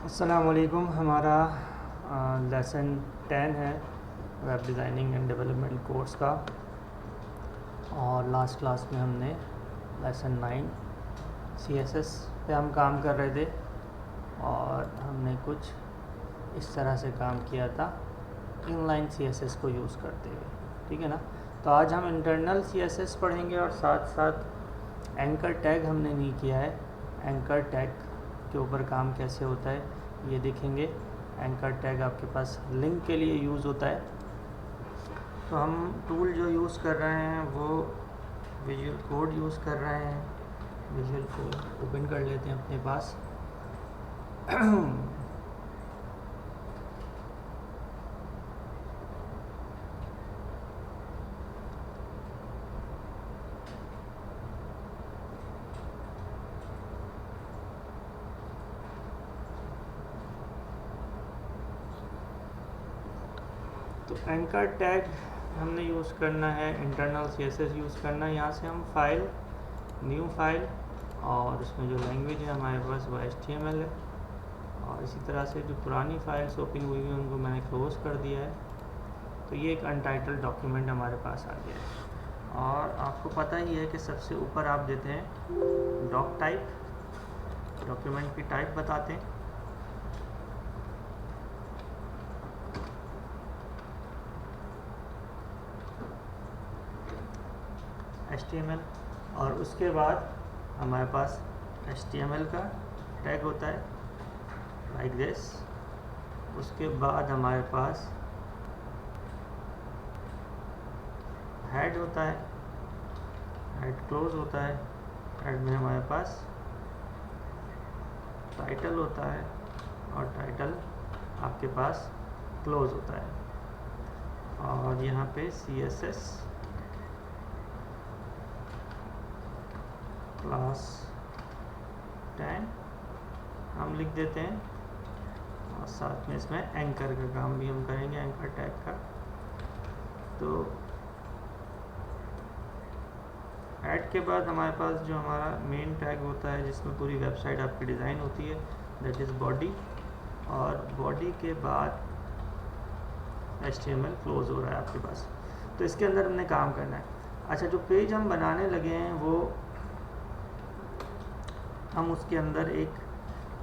अस्सलाम वालेकुम। हमारा लेसन 10 है web designing and development course का, और लास्ट क्लास में हमने लेसन 9 CSS पे हम काम कर रहे थे और हमने कुछ इस तरह से काम किया था इनलाइन CSS को यूज़ करते हुए। ठीक है ना। तो आज हम इंटरनल CSS पढ़ेंगे और साथ साथ एंकर टैग हमने नहीं किया है। एंकर टैग के ऊपर काम कैसे होता है ये देखेंगे। एंकर टैग आपके पास लिंक के लिए यूज़ होता है। तो हम टूल जो यूज़ कर रहे हैं वो विजुअल कोड यूज़ कर रहे हैं। विजुअल कोड ओपन कर लेते हैं अपने पास। तो एंकर टैग हमने यूज़ करना है, इंटरनल CSS यूज़ करना है। यहाँ से हम फाइल, न्यू फाइल, और उसमें जो लैंग्वेज है हमारे पास वो HTML है। और इसी तरह से जो पुरानी फाइल्स ओपन हुई हैं उनको मैंने क्लोज़ कर दिया है। तो ये एक अनटाइटल्ड डॉक्यूमेंट हमारे पास आ गया है। और आपको पता ही है कि सबसे ऊपर आप देते हैं डॉक टाइप, डॉक्यूमेंट की टाइप बताते हैं। HTML, और उसके बाद हमारे पास HTML का टैग होता है लाइक दिस। उसके बाद हमारे पास हेड होता है, हेड क्लोज होता है। हेड में हमारे पास टाइटल होता है और टाइटल आपके पास क्लोज होता है। और यहाँ पे CSS क्लास 10 हम लिख देते हैं, और साथ में इसमें एंकर का काम भी हम करेंगे, एंकर टैग का। तो ऐड के बाद हमारे पास जो हमारा मेन टैग होता है जिसमें पूरी वेबसाइट आपकी डिज़ाइन होती है, दैट इज़ बॉडी। और बॉडी के बाद HTML क्लोज हो रहा है आपके पास। तो इसके अंदर हमने काम करना है। अच्छा, जो पेज हम बनाने लगे हैं वो हम उसके अंदर एक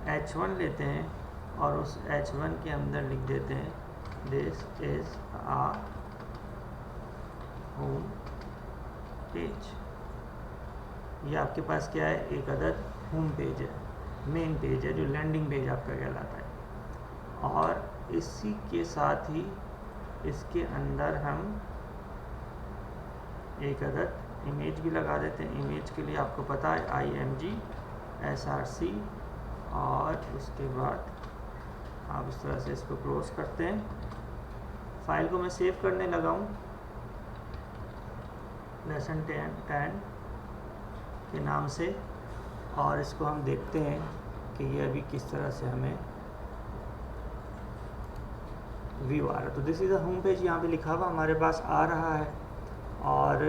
H1 लेते हैं और उस H1 के अंदर लिख देते हैं this is a home page. ये आपके पास क्या है, एक अदद होम पेज है, मेन पेज है, जो लैंडिंग पेज आपका कहलाता है। और इसी के साथ ही इसके अंदर हम एक अदद इमेज भी लगा देते हैं। इमेज के लिए आपको पता है IMG SRC, और उसके बाद आप इस तरह से इसको क्लोज करते हैं। फाइल को मैं सेव करने लगा हूँ लेसन 10 के नाम से, और इसको हम देखते हैं कि ये अभी किस तरह से हमें व्यू आ रहा है। तो this is a home page यहाँ पे लिखा हुआ हमारे पास आ रहा है। और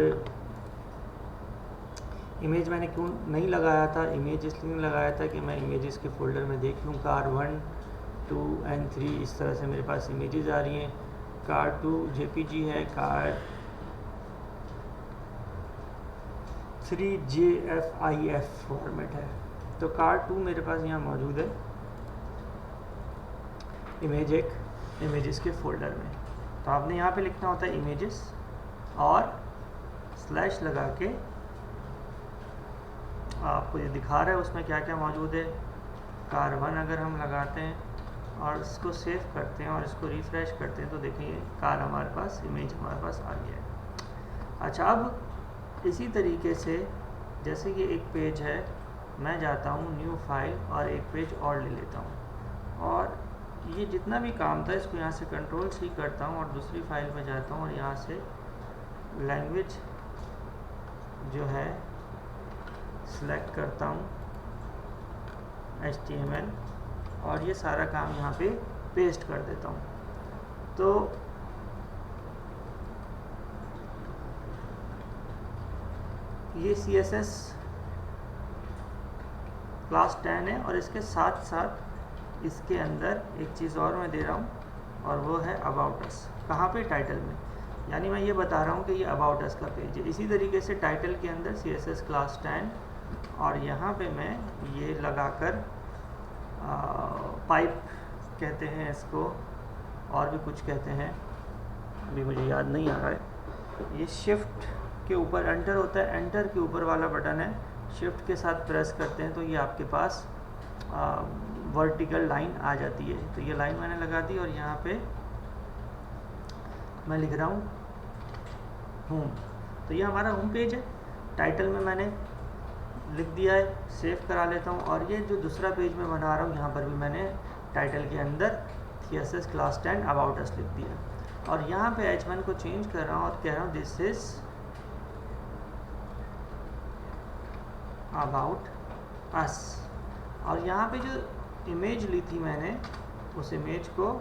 इमेज मैंने क्यों नहीं लगाया था, इमेज इसलिए नहीं लगाया था कि मैं इमेजेस के फोल्डर में देख लूँ। कार 1, 2 and 3 इस तरह से मेरे पास इमेजेस आ रही हैं। कार 2 JPG है, कार 3 JFIF फॉर्मेट है। तो कार 2 मेरे पास यहाँ मौजूद है इमेजेस के फोल्डर में। तो आपने यहाँ पे लिखना होता है इमेजेस और स्लैश लगा के आपको ये दिखा रहा है उसमें क्या क्या मौजूद है। कार 1 अगर हम लगाते हैं और इसको सेव करते हैं और इसको रिफ़्रेश करते हैं तो देखिए कार हमारे पास, इमेज हमारे पास आ गया है। अच्छा, अब इसी तरीके से जैसे कि एक पेज है, मैं जाता हूँ न्यू फाइल और एक पेज और ले लेता हूँ, और ये जितना भी काम था इसको यहाँ से Ctrl+C करता हूँ और दूसरी फाइल में जाता हूँ और यहाँ से लैंग्वेज जो है सिलेक्ट करता हूँ HTML, और ये सारा काम यहाँ पे पेस्ट कर देता हूँ। तो ये CSS क्लास 10 है, और इसके साथ साथ इसके अंदर एक चीज़ और मैं दे रहा हूँ और वो है अबाउट अस। कहाँ पे? टाइटल में। यानी मैं ये बता रहा हूँ कि ये अबाउट अस का पेज है। इसी तरीके से टाइटल के अंदर CSS क्लास 10 और यहाँ पे मैं ये लगाकर पाइप कहते हैं इसको, और भी कुछ कहते हैं, अभी मुझे याद नहीं आ रहा है। ये शिफ्ट के ऊपर एंटर होता है, एंटर के ऊपर वाला बटन है, शिफ्ट के साथ प्रेस करते हैं तो ये आपके पास वर्टिकल लाइन आ जाती है। तो ये लाइन मैंने लगा दी और यहाँ पे मैं लिख रहा हूँ होम। तो ये हमारा होम पेज है। टाइटल में मैंने लिख दिया है, सेव करा लेता हूँ। और ये जो दूसरा पेज मैं बना रहा हूँ, यहाँ पर भी मैंने टाइटल के अंदर CSS क्लास 10 अबाउट अस लिख दिया। और यहाँ पे H1 को चेंज कर रहा हूँ और कह रहा हूँ दिस इज अबाउट अस। और यहाँ पे जो इमेज ली थी मैंने, उस इमेज को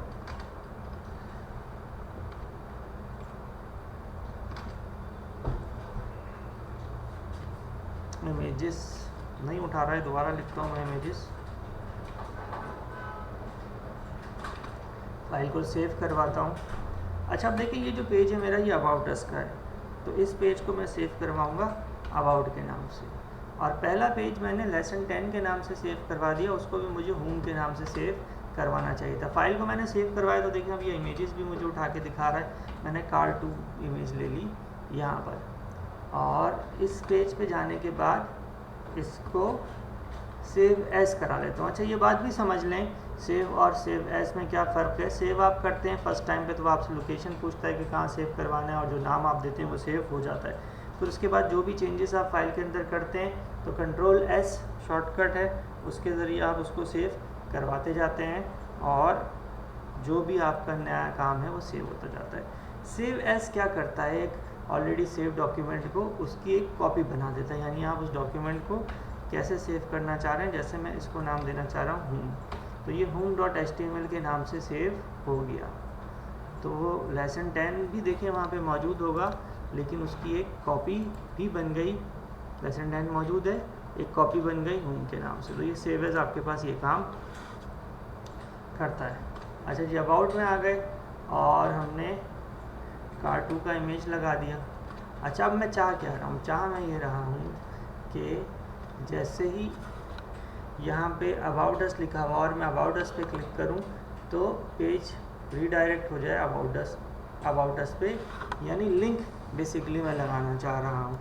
इमेजेस नहीं उठा रहा है, दोबारा लिखता हूँ मैं इमेजेस। फाइल को सेव करवाता हूँ। अच्छा, अब देखिए ये जो पेज है मेरा, ये अबाउट अस का है। तो इस पेज को मैं सेव करवाऊँगा अबाउट के नाम से। और पहला पेज मैंने लेसन 10 के नाम से सेव करवा दिया, उसको भी मुझे होम के नाम से सेव करवाना चाहिए था। फाइल को मैंने सेव करवाया तो देखिए अब ये इमेजेस भी मुझे उठा के दिखा रहा है। मैंने car2 इमेज ले ली यहाँ पर, और इस पेज पे जाने के बाद इसको सेव एज करा लेता हूँ। अच्छा, ये बात भी समझ लें, सेव और सेव एज में क्या फ़र्क है। सेव आप करते हैं फर्स्ट टाइम पे तो आपसे लोकेशन पूछता है कि कहाँ सेव करवाना है, और जो नाम आप देते हैं वो सेव हो जाता है। फिर उसके बाद जो भी चेंजेस आप फाइल के अंदर करते हैं तो Ctrl+S शॉर्टकट है, उसके ज़रिए आप उसको सेव करवाते जाते हैं और जो भी आपका नया काम है वो सेव होता जाता है। सेव एज क्या करता है, एक ऑलरेडी सेव डॉक्यूमेंट को उसकी एक कॉपी बना देता है। यानी आप उस डॉक्यूमेंट को कैसे सेव करना चाह रहे हैं, जैसे मैं इसको नाम देना चाह रहा हूँ होम, तो ये home.html के नाम से सेव हो गया। तो वो लेसन 10 भी देखिए वहाँ पे मौजूद होगा, लेकिन उसकी एक कॉपी भी बन गई। लेसन 10 मौजूद है, एक कॉपी बन गई होम के नाम से। तो ये सेव एज आपके पास ये काम करता है। अच्छा जी, अबाउट में आ गए और हमने car2 का इमेज लगा दिया। अच्छा, अब मैं चाह क्या रहा हूँ, चाह मैं ये रहा हूँ कि जैसे ही यहाँ पे अबाउट अस लिखा हुआ और मैं अबाउट अस पे क्लिक करूँ तो पेज रीडायरेक्ट हो जाए अबाउट अस पे, यानी लिंक बेसिकली मैं लगाना चाह रहा हूँ।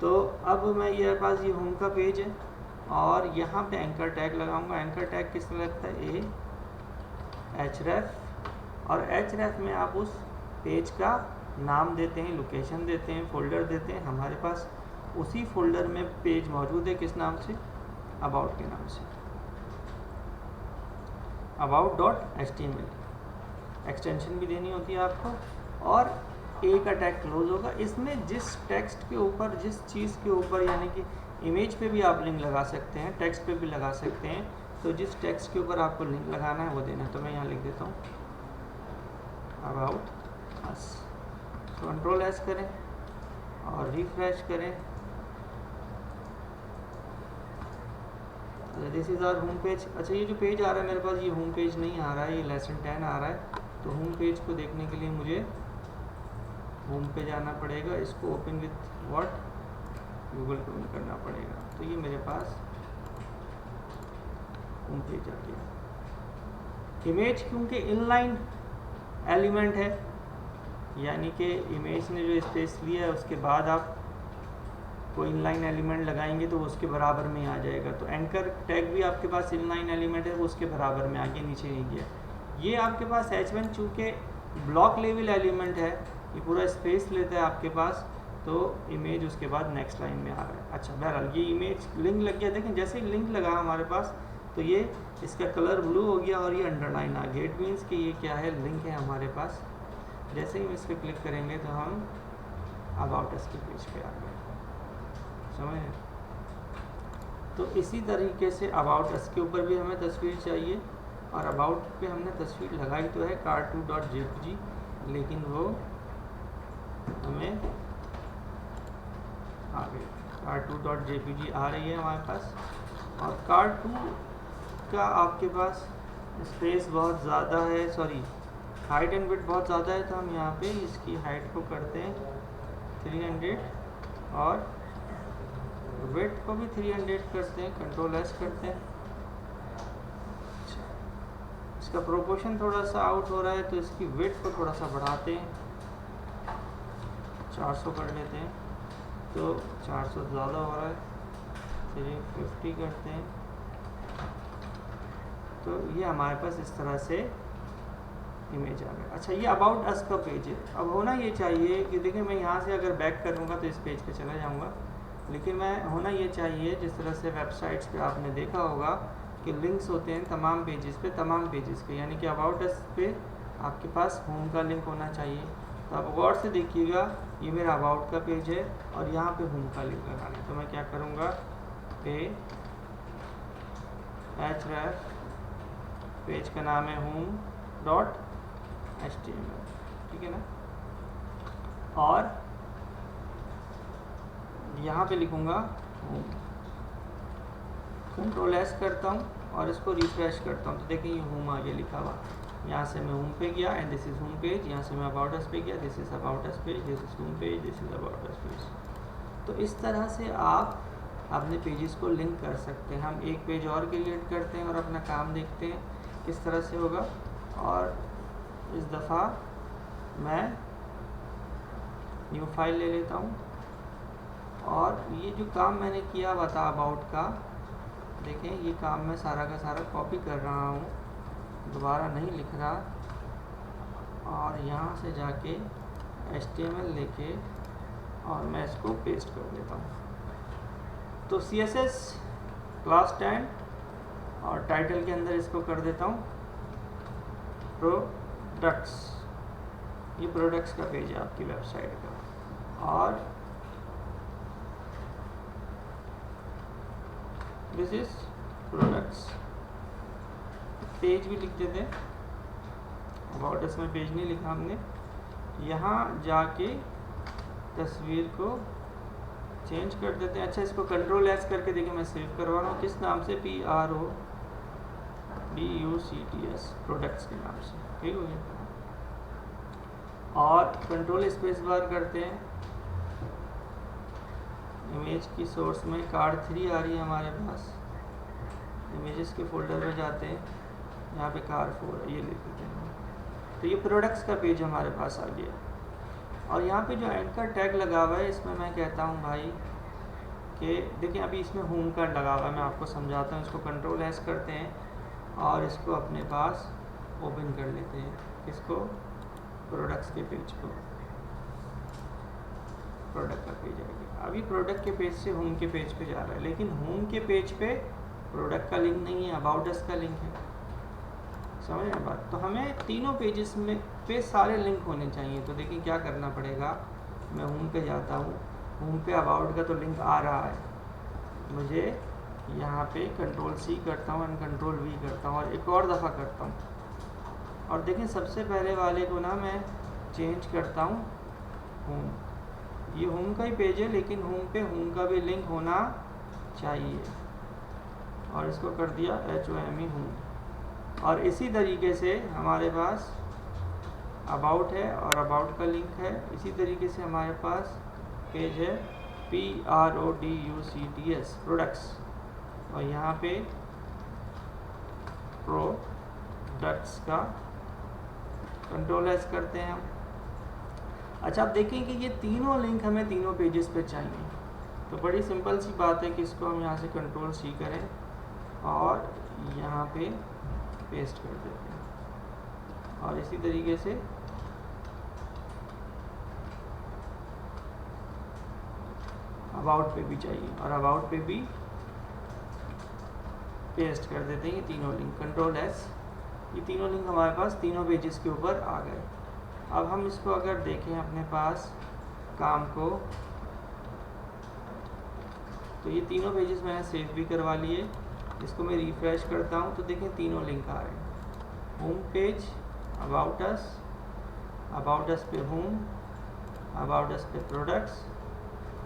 तो अब मैं ये पास ये होम का पेज है और यहाँ पे एंकर टैग लगाऊंगा। एंकर टैग किस तरह लगता है, href, और href में आप उस पेज का नाम देते हैं, लोकेशन देते हैं, फोल्डर देते हैं। हमारे पास उसी फोल्डर में पेज मौजूद है, किस नाम से, अबाउट के नाम से, about.html। एक्सटेंशन भी देनी होती है आपको, और ए का टैग क्लोज होगा। इसमें जिस टेक्स्ट के ऊपर, जिस चीज़ के ऊपर, यानी कि इमेज पे भी आप लिंक लगा सकते हैं, टेक्स्ट पे भी लगा सकते हैं। तो जिस टेक्स्ट के ऊपर आपको लिंक लगाना है वो देना है। तो मैं यहाँ लिख देता हूँ अबाउट अस। Ctrl+S करें और रिफ्रेश करें। This is our home page. अच्छा, ये जो पेज आ रहा है मेरे पास, ये होम पेज नहीं आ रहा है, ये लेसन 10 आ रहा है। तो होम पेज को देखने के लिए मुझे होम पे जाना पड़ेगा। इसको open with what, Google Chrome करना पड़ेगा। तो ये मेरे पास होम पेज आ गया। इमेज क्योंकि इनलाइन एलिमेंट है, यानी कि इमेज ने जो स्पेस लिया है उसके बाद आप कोई इनलाइन एलिमेंट लगाएंगे तो वो उसके बराबर में आ जाएगा। तो एंकर टैग भी आपके पास इनलाइन एलिमेंट है, वो उसके बराबर में आगे नीचे नहीं गया। ये आपके पास H1 चूँकि ब्लॉक लेवल एलिमेंट है, ये पूरा स्पेस लेता है आपके पास, तो इमेज उसके बाद नेक्स्ट लाइन में आ रहा है। अच्छा, बहरहाल ये इमेज लिंक लग गया। देखें, जैसे ही लिंक लगा हमारे पास तो ये इसका कलर ब्लू हो गया और ये अंडरलाइन आ गया। इट मीन्स कि ये क्या है, लिंक है हमारे पास। जैसे ही हम इस पर क्लिक करेंगे तो हम अबाउट अस के पेज पे आ गए, समझ। तो इसी तरीके से अबाउट अस के ऊपर भी हमें तस्वीर चाहिए, और अबाउट पे हमने तस्वीर लगाई तो है car2.jpg, लेकिन वो हमें आ गई। car2.jpg आ रही है हमारे पास, और car2 का आपके पास स्पेस बहुत ज़्यादा है, सॉरी हाइट एंड विड्थ बहुत ज़्यादा है, तो हम यहाँ पे इसकी हाइट को करते हैं 300 और विड्थ को भी 300 करते हैं, कंट्रोल एस करते हैं। इसका प्रोपोर्शन थोड़ा सा आउट हो रहा है तो इसकी विड्थ को थोड़ा सा बढ़ाते हैं, 400 कर लेते हैं, तो 400 ज़्यादा हो रहा है, चलिए 50 करते हैं। तो ये हमारे पास इस तरह से इमेज आ गया। अच्छा, ये अबाउट अस का पेज है। अब होना ये चाहिए कि देखिए मैं यहाँ से अगर बैक करूँगा तो इस पेज पे चला जाऊँगा, लेकिन मैं होना ये चाहिए जिस तरह से वेबसाइट्स पे आपने देखा होगा कि लिंक्स होते हैं तमाम पेजेस पे, यानी कि अबाउट अस पे आपके पास होम का लिंक होना चाहिए। तो आप गौर से देखिएगा, ये मेरा अबाउट का पेज है और यहाँ पे होम का लिंक लगाना है। तो मैं क्या करूँगा, पे href, पेज का नाम है home.html, ठीक है ना, और यहाँ पे लिखूँगा होम, कंट्रोल एस करता हूँ और इसको रिफ्रेश करता हूँ, तो देखिए ये होम आगे लिखा हुआ। यहाँ से मैं होम पे गया and this is home page, यहाँ से मैं अबाउट अस पे गया, this is about us page, this is home page, this is about us page. तो इस तरह से आप अपने पेजेस को लिंक कर सकते हैं। हम एक पेज और क्रिएट करते हैं और अपना काम देखते हैं किस तरह से होगा। और इस दफ़ा मैं न्यू फाइल ले लेता हूँ और ये जो काम मैंने किया हुआ था अबाउट का, देखें ये काम मैं सारा का सारा कॉपी कर रहा हूँ, दोबारा नहीं लिख रहा, और यहाँ से जाके HTML लेके और मैं इसको पेस्ट कर देता हूँ। तो CSS क्लास 10 और टाइटल के अंदर इसको कर देता हूँ प्रोडक्ट्स। ये प्रोडक्ट्स का पेज है आपकी वेबसाइट का, और दिस इज प्रोडक्ट्स। पेज भी लिख देते हैं, अबाउट अस में पेज नहीं लिखा हमने। यहाँ जाके तस्वीर को चेंज कर देते हैं। अच्छा, इसको कंट्रोल एस करके देखिए मैं सेव करवा रहा हूँ, किस नाम से, PRODUCTS, प्रोडक्ट्स के नाम से, ठीक हो गया। और कंट्रोल स्पेस बार करते हैं, इमेज की सोर्स में कार्ड 3 आ रही है हमारे पास, इमेजेस के फोल्डर में जाते हैं, यहाँ पे कार्ड 4 ये लिख देते हैं। तो ये प्रोडक्ट्स का पेज हमारे पास आ गया। और यहाँ पे जो एंकर टैग लगा हुआ है, इसमें मैं कहता हूँ भाई कि देखिए अभी इसमें होम का लगा हुआ है, मैं आपको समझाता हूँ। इसको कंट्रोल एस करते हैं और इसको अपने पास ओपन कर लेते हैं, इसको प्रोडक्ट्स के पेज को, प्रोडक्ट का पेज आ गया। अभी प्रोडक्ट के पेज से होम के पेज पे जा रहा है, लेकिन होम के पेज पे प्रोडक्ट का लिंक नहीं है, अबाउट अस का लिंक है, समझ रहे बात। तो हमें तीनों पेजेस में पे सारे लिंक होने चाहिए। तो देखिए क्या करना पड़ेगा, मैं होम पे जाता हूँ, होम पे अबाउट का तो लिंक आ रहा है, मुझे यहाँ पे कंट्रोल C करता हूँ एंड कंट्रोल V करता हूँ और एक और दफ़ा करता हूँ। और देखिए सबसे पहले वाले को ना मैं चेंज करता हूँ होम, ये होम का ही पेज है, लेकिन होम पे होम का भी लिंक होना चाहिए, और इसको कर दिया HOME होम। और इसी तरीके से हमारे पास अबाउट है और अबाउट का लिंक है। इसी तरीके से हमारे पास पेज है PRODUCTS, प्रोडक्ट्स, और यहाँ पे प्रोडक्ट्स का कंट्रोल एस करते हैं हम। अच्छा, आप देखें कि ये तीनों लिंक हमें तीनों पेजेस पे चाहिए। तो बड़ी सिंपल सी बात है कि इसको हम यहाँ से कंट्रोल C करें और यहाँ पे पेस्ट कर देते हैं, और इसी तरीके से अबाउट पे भी चाहिए और अबाउट पे भी पेस्ट कर देते हैं ये तीनों लिंक, कंट्रोल एस। ये तीनों लिंक हमारे पास तीनों पेजेस के ऊपर आ गए। अब हम इसको अगर देखें अपने पास काम को, तो ये तीनों पेजेस मैंने सेव भी करवा लिए। इसको मैं रिफ्रेश करता हूँ तो देखें तीनों लिंक आ रहे हैं, होम पेज, अबाउट अस पे होम, अबाउट अस पे प्रोडक्ट्स,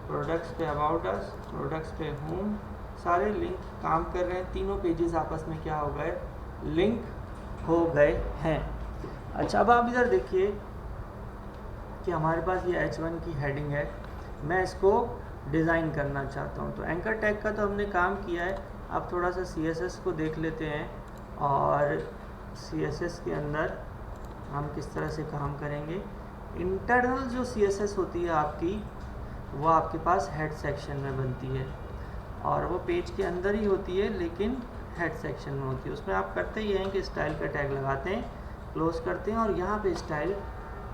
प्रोडक्ट्स पे अबाउट अस, प्रोडक्ट्स पे होम, सारे लिंक काम कर रहे हैं। तीनों पेजेस आपस में क्या हो गए, लिंक हो गए हैं। अच्छा, अब आप इधर देखिए कि हमारे पास ये H1 की हेडिंग है, मैं इसको डिज़ाइन करना चाहता हूँ। तो एंकर टैग का तो हमने काम किया है, अब थोड़ा सा CSS को देख लेते हैं और CSS के अंदर हम किस तरह से काम करेंगे। इंटरनल जो CSS होती है आपकी, वो आपके पास हेड सेक्शन में बनती है और वो पेज के अंदर ही होती है, लेकिन हेड सेक्शन में होती है। उसमें आप करते ही हैं कि स्टाइल का टैग लगाते हैं, क्लोज करते हैं और यहाँ पे स्टाइल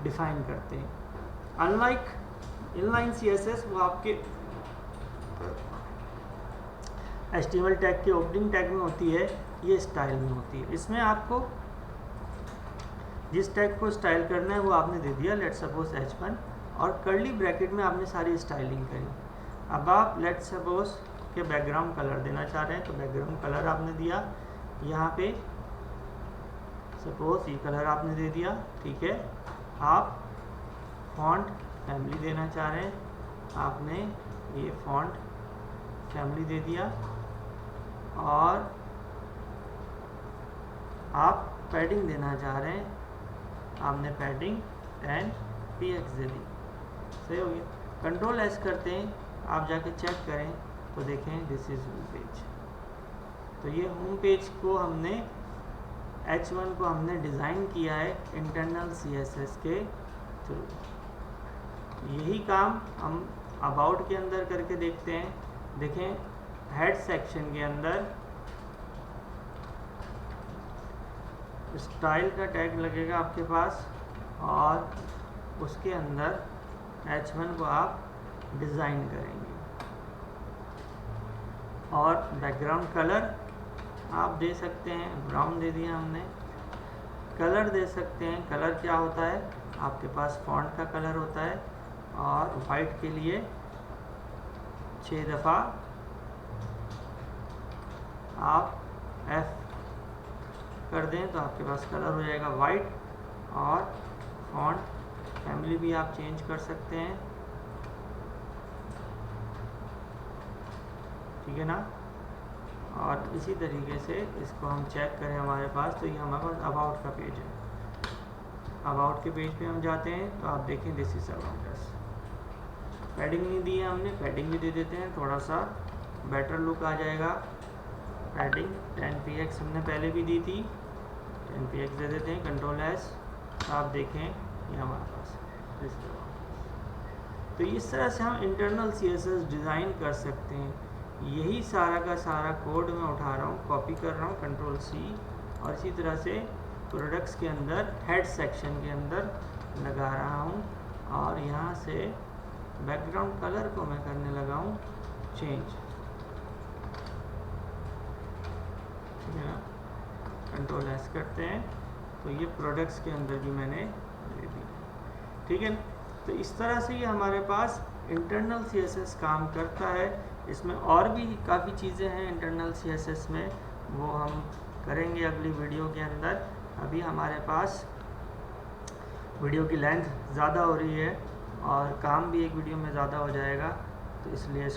डिफाइन करते हैं। अनलाइक इनलाइन CSS, वो आपके HTML टैग के ओपनिंग टैग में होती है, ये स्टाइल में होती है। इसमें आपको जिस टैग को स्टाइल करना है वो आपने दे दिया, लेट्स सपोज H1, और कर्ली ब्रैकेट में आपने सारी स्टाइलिंग करी। अब आप लेट्स सपोज के बैकग्राउंड कलर देना चाह रहे हैं, तो बैकग्राउंड कलर आपने दिया, यहाँ पे सपोज ये कलर आपने दे दिया, ठीक है। आप फॉन्ट फैमिली देना चाह रहे हैं, आपने ये फॉन्ट फैमिली दे दिया, और आप पैडिंग देना चाह रहे हैं, आपने पैडिंग 10px दे दी। सही हो गया। कंट्रोल एस करते हैं, आप जाके चेक करें तो देखें दिस इज़ होम पेज। तो ये होम पेज को हमने H1 को हमने डिज़ाइन किया है इंटरनल CSS के थ्रू। यही काम हम अबाउट के अंदर करके देखते हैं। देखें हेड सेक्शन के अंदर स्टाइल का टैग लगेगा आपके पास, और उसके अंदर H1 को आप डिज़ाइन करेंगे, और बैकग्राउंड कलर आप दे सकते हैं, ब्राउन दे दिया हमने। कलर दे सकते हैं, कलर क्या होता है, आपके पास फॉन्ट का कलर होता है, और वाइट के लिए 6 दफ़ा आप F कर दें तो आपके पास कलर हो जाएगा वाइट। और फॉन्ट फैमिली भी आप चेंज कर सकते हैं, ठीक है ना। और इसी तरीके से इसको हम चेक करें हमारे पास, तो ये हमारे पास अबाउट का पेज है। अबाउट के पेज पे हम जाते हैं तो आप देखें this is about us. Padding नहीं दी है हमने, पैडिंग भी दे देते हैं, थोड़ा सा बेटर लुक आ जाएगा। पैडिंग 10px हमने पहले भी दी थी, 10px दे देते हैं, कंट्रोल एस, आप देखें ये हमारे पास दिस इज अबाउट। तो इस तरह से हम इंटरनल CSS डिज़ाइन कर सकते हैं। यही सारा का सारा कोड मैं उठा रहा हूँ, कॉपी कर रहा हूँ, कंट्रोल C, और इसी तरह से प्रोडक्ट्स के अंदर हेड सेक्शन के अंदर लगा रहा हूँ, और यहाँ से बैकग्राउंड कलर को मैं करने लगा हूँ चेंज, ठीक है ना। कंट्रोल एस करते हैं तो ये प्रोडक्ट्स के अंदर भी मैंने दे दी, ठीक है। तो इस तरह से ये हमारे पास इंटरनल CSS काम करता है। इसमें और भी काफ़ी चीज़ें हैं इंटरनल CSS में, वो हम करेंगे अगली वीडियो के अंदर। अभी हमारे पास वीडियो की लेंथ ज़्यादा हो रही है और काम भी एक वीडियो में ज़्यादा हो जाएगा, तो इसलिए